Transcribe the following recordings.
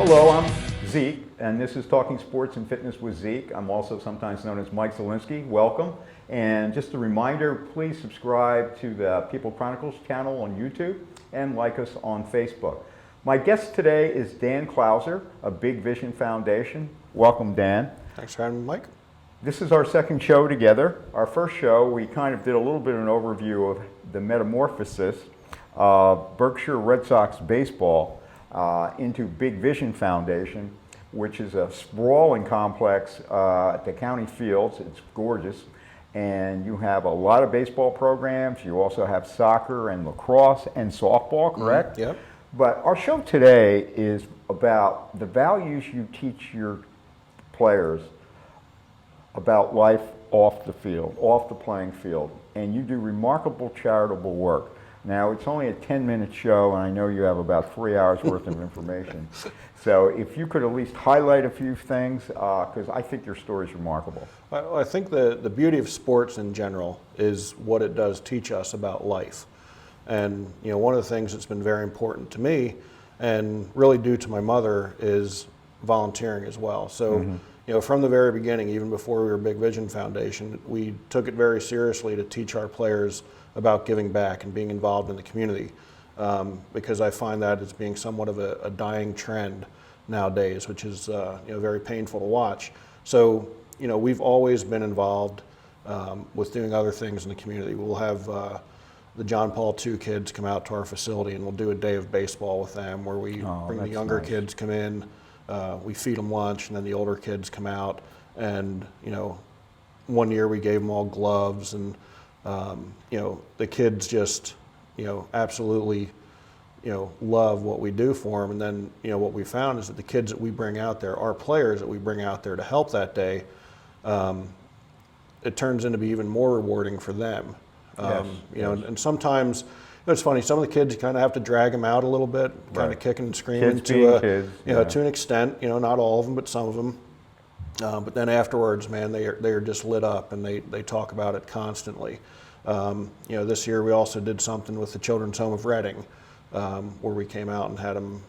Hello, I'm Zeke, and this is Talking Sports and Fitness with Zeke. I'm also sometimes known as Mike Zielinski. Welcome. And just a reminder, please subscribe to the People Chronicles channel on YouTube and like us on Facebook. My guest today is Dan Clouser of Big Vision Foundation. Welcome, Dan. Thanks for having me, Mike. This is our second show together. Our first show, we kind of did a little bit of an overview of the metamorphosis of Berkshire Red Sox baseball into Big Vision Foundation, which is a sprawling complex at the county fields. It's gorgeous. And you have a lot of baseball programs. You also have soccer and lacrosse and softball, correct? Yep. But our show today is about the values you teach your players about life off the field, off the playing field. And you do remarkable charitable work. Now, it's only a 10-minute show, and I know you have about 3 hours worth of information. So if you could at least highlight a few things, because I think your story is remarkable. Well, I think the beauty of sports in general is what it does teach us about life. And one of the things that's been very important to me, and really due to my mother, is volunteering as well. So, from the very beginning, even before we were Big Vision Foundation, we took it very seriously to teach our players about giving back and being involved in the community, because I find that as being somewhat of a dying trend nowadays, which is very painful to watch. So we've always been involved with doing other things in the community. We'll have the John Paul II kids come out to our facility, and we'll do a day of baseball with them where we bring the younger kids come in, we feed them lunch, and then the older kids come out. And one year we gave them all gloves, and the kids just, absolutely, love what we do for them. And then, what we found is that the kids that we bring out there, our players that we bring out there to help that day, it turns into be even more rewarding for them. And sometimes, it's funny, some of the kids, you kind of have to drag them out a little bit, kind of kicking and screaming to an extent, not all of them, but some of them. But then afterwards, man, they are just lit up, and they talk about it constantly. This year we also did something with the Children's Home of Reading, where we came out and had them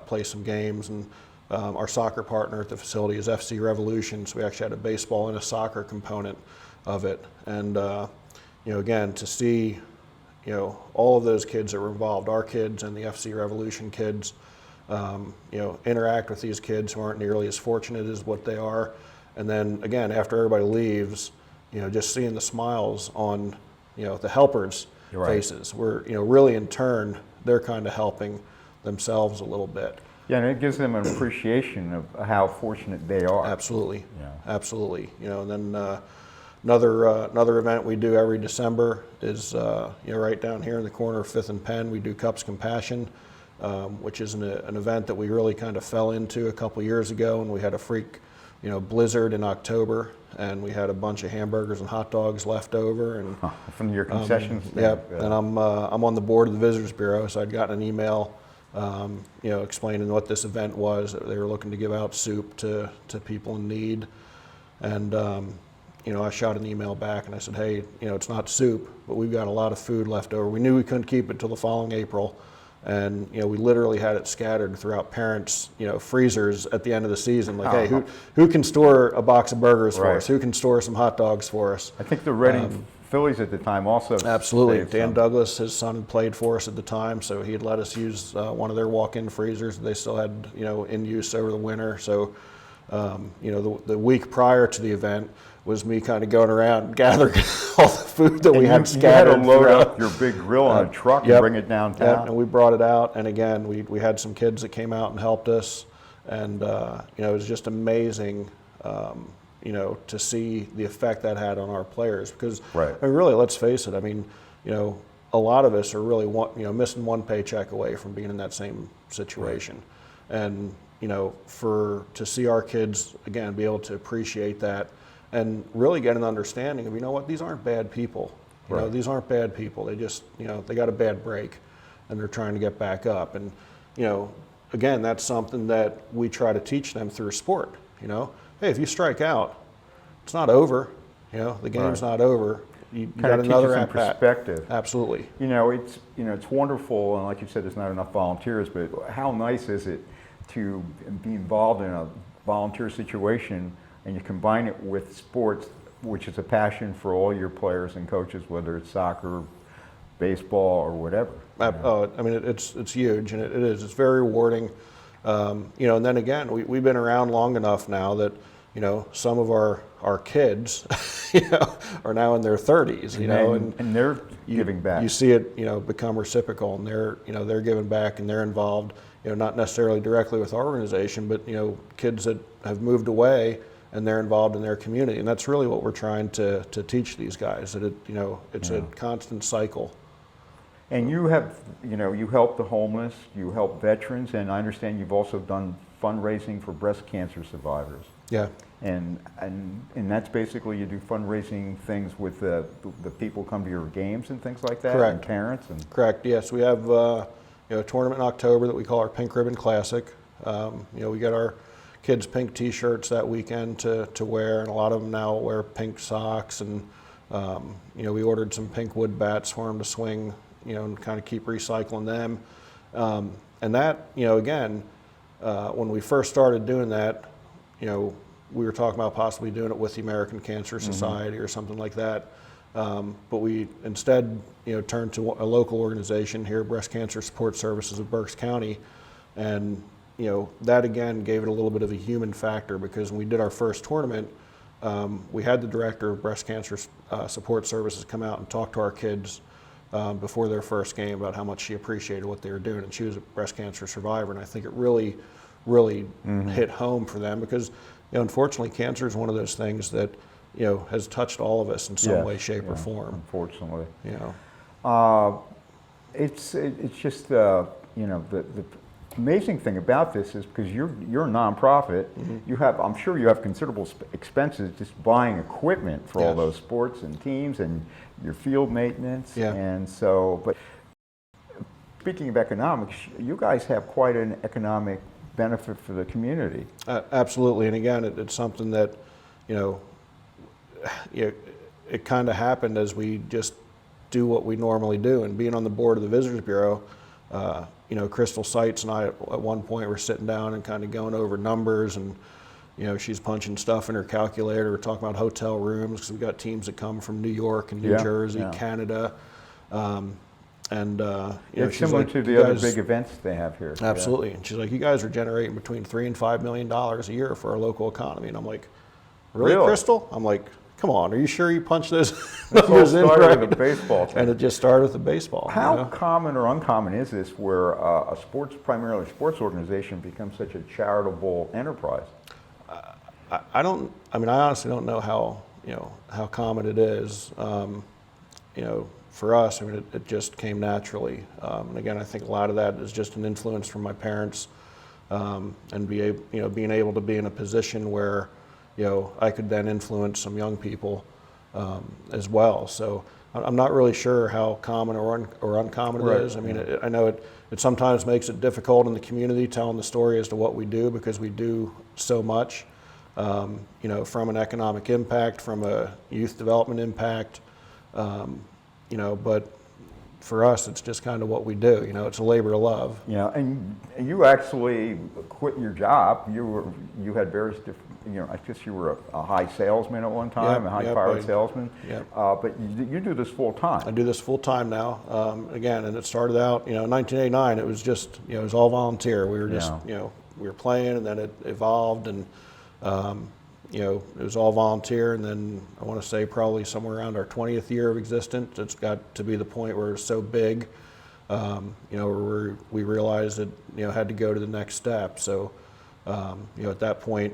play some games. And our soccer partner at the facility is FC Revolution, so we actually had a baseball and a soccer component of it. And again, to see all of those kids that were involved, our kids and the FC Revolution kids, interact with these kids who aren't nearly as fortunate as what they are. And then again, after everybody leaves, just seeing the smiles on, the helpers' faces, where, really in turn, they're kind of helping themselves a little bit. Yeah, and it gives them an appreciation of how fortunate they are. Absolutely. Yeah. Absolutely. And then another event we do every December is, right down here in the corner of 5th and Penn, we do Cups Compassion. Which is an event that we really kind of fell into a couple years ago, and we had a freak, blizzard in October, and we had a bunch of hamburgers and hot dogs left over. And from your concessions. And I'm on the board of the Visitors Bureau, so I'd gotten an email, explaining what this event was. They were looking to give out soup to people in need, and I shot an email back and I said, hey, it's not soup, but we've got a lot of food left over. We knew we couldn't keep it till the following April. And we literally had it scattered throughout parents' freezers at the end of the season. Like, hey, who can store a box of burgers for us? Who can store some hot dogs for us? I think the Reading Phillies at the time also. Absolutely. Dan Douglas, his son, had played for us at the time, so he had let us use one of their walk-in freezers. They still had in use over the winter. So the week prior to the event was me kind of going around gathering all the food that we had scattered. You had to load up your big grill on a truck and bring it downtown. Yep, and we brought it out. And again, we had some kids that came out and helped us. And, it was just amazing, to see the effect that had on our players. Because, really, let's face it, a lot of us are really missing one paycheck away from being in that same situation. And, to see our kids, again, be able to appreciate that, and really get an understanding of, these aren't bad people. These aren't bad people. They just, they got a bad break, and they're trying to get back up. And, again, that's something that we try to teach them through sport. Hey, if you strike out, it's not over. The game's not over. You got another at bat. Perspective. Absolutely. It's wonderful, and like you said, there's not enough volunteers. But how nice is it to be involved in a volunteer situation, and you combine it with sports, which is a passion for all your players and coaches, whether it's soccer, baseball, or whatever. Oh, I mean, it's huge, and it is. It's very rewarding. You know, and then again, we've been around long enough now that, you know, some of our kids, you know, are now in their 30s, you know, and they're giving back. You see it, you know, become reciprocal, and they're giving back, and they're involved, you know, not necessarily directly with our organization, but, you know, kids that have moved away and they're involved in their community, and that's really what we're trying to teach these guys, that you know, it's a constant cycle. And you have, you know, you help the homeless, you help veterans, and I understand you've also done fundraising for breast cancer survivors. Yeah. And that's basically, you do fundraising things with the people come to your games and things like that. Correct. And parents and. Correct. Yes, we have you know, a tournament in October that we call our Pink Ribbon Classic. You know, we got our kids pink T-shirts that weekend to wear, and a lot of them now wear pink socks. And you know, we ordered some pink wood bats for them to swing, you know, and kind of keep recycling them. And that, you know, again, when we first started doing that, you know, we were talking about possibly doing it with the American Cancer Society or something like that. But we instead, you know, turned to a local organization here, Breast Cancer Support Services of Berks County. And, you know, that again gave it a little bit of a human factor, because when we did our first tournament, we had the director of Breast Cancer Support Services come out and talk to our kids before their first game about how much she appreciated what they were doing. And she was a breast cancer survivor, and I think it really hit home for them, because, you know, unfortunately, cancer is one of those things that, you know, has touched all of us in some way, shape, or form. Unfortunately, you know, it's just you know, the amazing thing about this is, because you're a nonprofit, you have, I'm sure you have considerable expenses just buying equipment for all those sports and teams and your field maintenance. And so, but speaking of economics, you guys have quite an economic benefit for the community. Absolutely, and again, it's something that, you know, it kind of happened as we just do what we normally do. And being on the board of the Visitors Bureau, you know, Crystal Seitz and I at one point were sitting down and kind of going over numbers, and, you know, she's punching stuff in her calculator. We're talking about hotel rooms, because we've got teams that come from New York and New Jersey, Canada. And you know, it's similar to the other big events they have here. Absolutely. And she's like, you guys are generating between $3 and $5 million a year for our local economy. And I'm like, really? Crystal? I'm like, come on, are you sure you punched those numbers in right? With the baseball team. And it just started with the baseball. How common or uncommon is this, where a primarily sports organization becomes such a charitable enterprise? I honestly don't know how common it is. You know, for us, I mean, it just came naturally. And again, I think a lot of that is just an influence from my parents, and being able to be in a position where, you know, I could then influence some young people as well. So I'm not really sure how common or uncommon it is. I mean, I know it sometimes makes it difficult in the community telling the story as to what we do, because we do so much, you know, from an economic impact, from a youth development impact, you know, but for us, it's just kind of what we do. You know, it's a labor of love. Yeah, and you actually quit your job. You had various different, you know, I guess you were a high salesman at one time, a high-powered salesman. But you do this full time. I do this full time now. Again, and it started out, you know, in 1989. It was just, you know, it was all volunteer. We were just, you know, we were playing, and then it evolved, and you know, it was all volunteer. And then I want to say probably somewhere around our 20th year of existence, it's got to be the point where it's so big, you know, where we realized that, you know, had to go to the next step. So, you know, at that point,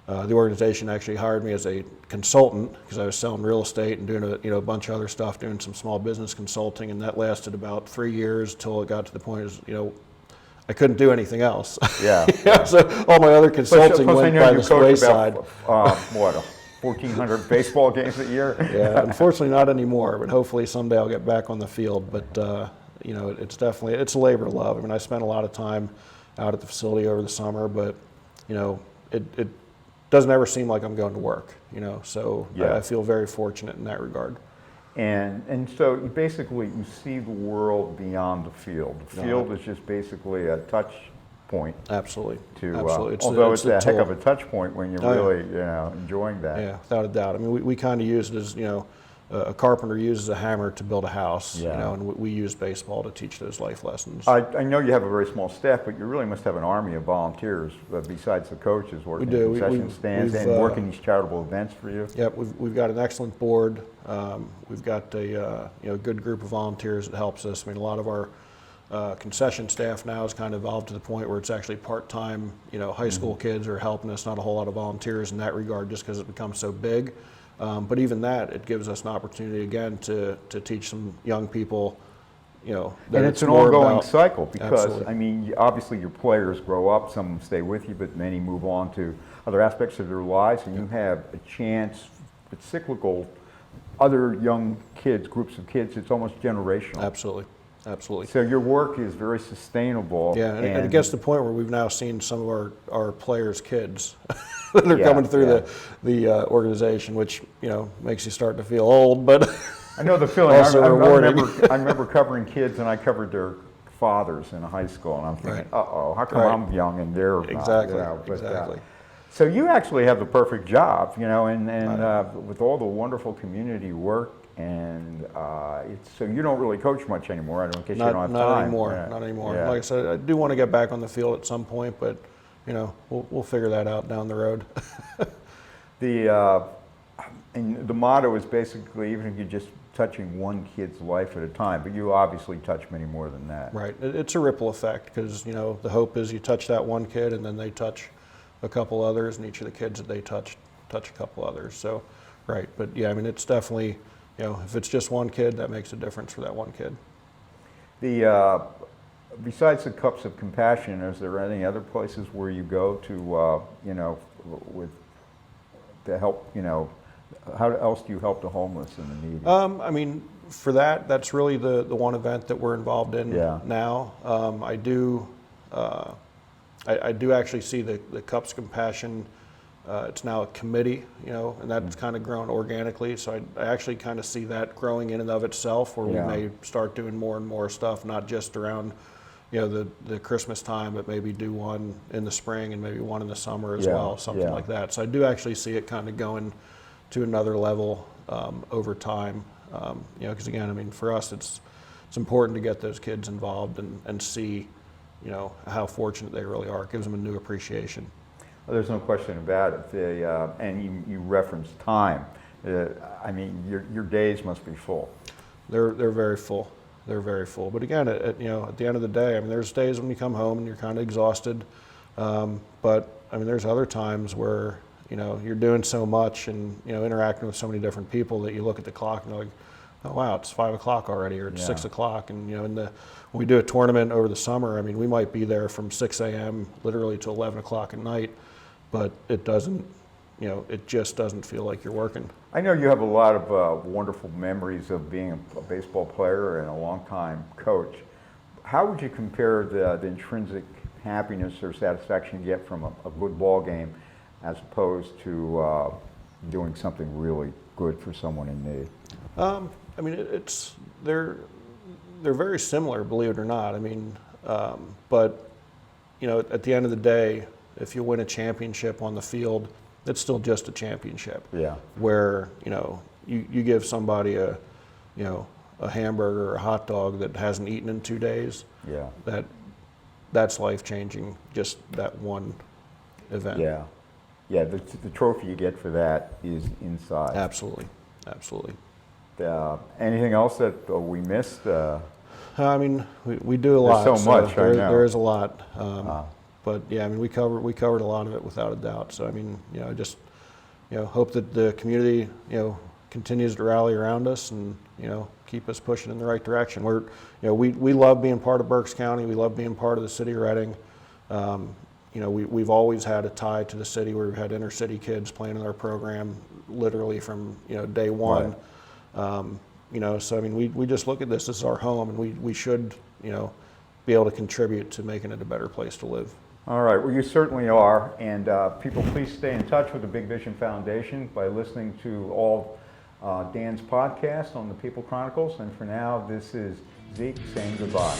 the organization actually hired me as a consultant, because I was selling real estate and doing a bunch of other stuff, doing some small business consulting, and that lasted about 3 years till it got to the point, you know, I couldn't do anything else. So all my other consulting went by the wayside. What, 1,400 baseball games a year? Unfortunately not anymore, but hopefully someday I'll get back on the field. But you know, it's a labor of love. I mean, I spent a lot of time out at the facility over the summer, but, you know, it doesn't ever seem like I'm going to work, you know, so I feel very fortunate in that regard. And so basically you see the world beyond the field. The field is just basically a touch point. Absolutely. To, Absolutely. although it's a heck tool. of a touch point when you're really, enjoying that. Yeah, without a doubt. I mean, we kind of use it as, a carpenter uses a hammer to build a house, and we use baseball to teach those life lessons. I know you have a very small staff, but you really must have an army of volunteers besides the coaches working in concession stands and working these charitable events for you. Yep, we've got an excellent board. We've got a good group of volunteers that helps us. I mean, a lot of our concession staff now has kind of evolved to the point where it's actually part-time. High school kids are helping us. Not a whole lot of volunteers in that regard, just because it becomes so big. But even that, it gives us an opportunity again to teach some young people, that and it's an ongoing cycle because, Absolutely. I mean, obviously your players grow up, some stay with you, but many move on to other aspects of their lives, and you have a chance, it's cyclical, other young kids, groups of kids, it's almost generational. Absolutely. Absolutely. So your work is very sustainable. Yeah, and it gets to the point where we've now seen some of our players' kids that are coming through the organization, which makes you start to feel old, but I know the feeling. Also rewarding. I remember covering kids, and I covered their fathers in high school, and I'm thinking, uh-oh, how come I'm young and they're exactly, not? But, exactly. So you actually have the perfect job, and with all the wonderful community work. And so you don't really coach much anymore. I don't guess you don't have not time. Anymore. Not anymore. Yeah. Like I said, I do want to get back on the field at some point, but we'll figure that out down the road. And the motto is basically, even if you're just touching one kid's life at a time, but you obviously touch many more than that. Right. It's a ripple effect because the hope is you touch that one kid and then they touch a couple others, and each of the kids that they touch a couple others. So, right. But yeah, I mean, it's definitely. If it's just one kid, that makes a difference for that one kid. Besides the Cups of Compassion, is there any other places where you go to, to help, how else do you help the homeless and the needy? I mean, for that's really the one event that we're involved in now. I do actually see the Cups of Compassion. It's now a committee, and that's kind of grown organically. So I actually kind of see that growing in and of itself, where we may start doing more and more stuff, not just around, the Christmas time, but maybe do one in the spring and maybe one in the summer as well, something like that. So I do actually see it kind of going to another level over time, because again, I mean, for us, it's important to get those kids involved and see, how fortunate they really are. It gives them a new appreciation. Well, there's no question about it. And you referenced time. I mean, your days must be full. They're very full. They're very full. But again, at the end of the day, I mean, there's days when you come home and you're kind of exhausted. But I mean, there's other times where you're doing so much and interacting with so many different people that you look at the clock and you're like, oh wow, it's 5 o'clock already, or it's 6 o'clock. And when we do a tournament over the summer, I mean, we might be there from 6 a.m. literally to 11 o'clock at night. But it doesn't, it just doesn't feel like you're working. I know you have a lot of wonderful memories of being a baseball player and a long-time coach. How would you compare the intrinsic happiness or satisfaction you get from a good ball game as opposed to doing something really good for someone in need? I mean, they're very similar, believe it or not. I mean, but at the end of the day, if you win a championship on the field, it's still just a championship. Yeah. Where you give somebody a hamburger or a hot dog that hasn't eaten in 2 days. Yeah. That's life changing. Just that one event. Yeah. Yeah. The trophy you get for that is inside. Absolutely. Absolutely. Anything else that we missed? I mean, we do a lot. There's so much. I know. There is a lot. But yeah, I mean, we covered a lot of it without a doubt. So I mean, just hope that the community continues to rally around us and keep us pushing in the right direction. We love being part of Berks County. We love being part of the city of Reading. We've always had a tie to the city where we've had inner city kids playing in our program literally from day one. Right. So I mean, we just look at this as our home, and we should be able to contribute to making it a better place to live. All right, well, you certainly are. And people, please stay in touch with the Big Vision Foundation by listening to all Dan's podcasts on the People Chronicles. And for now, this is Zeke saying goodbye.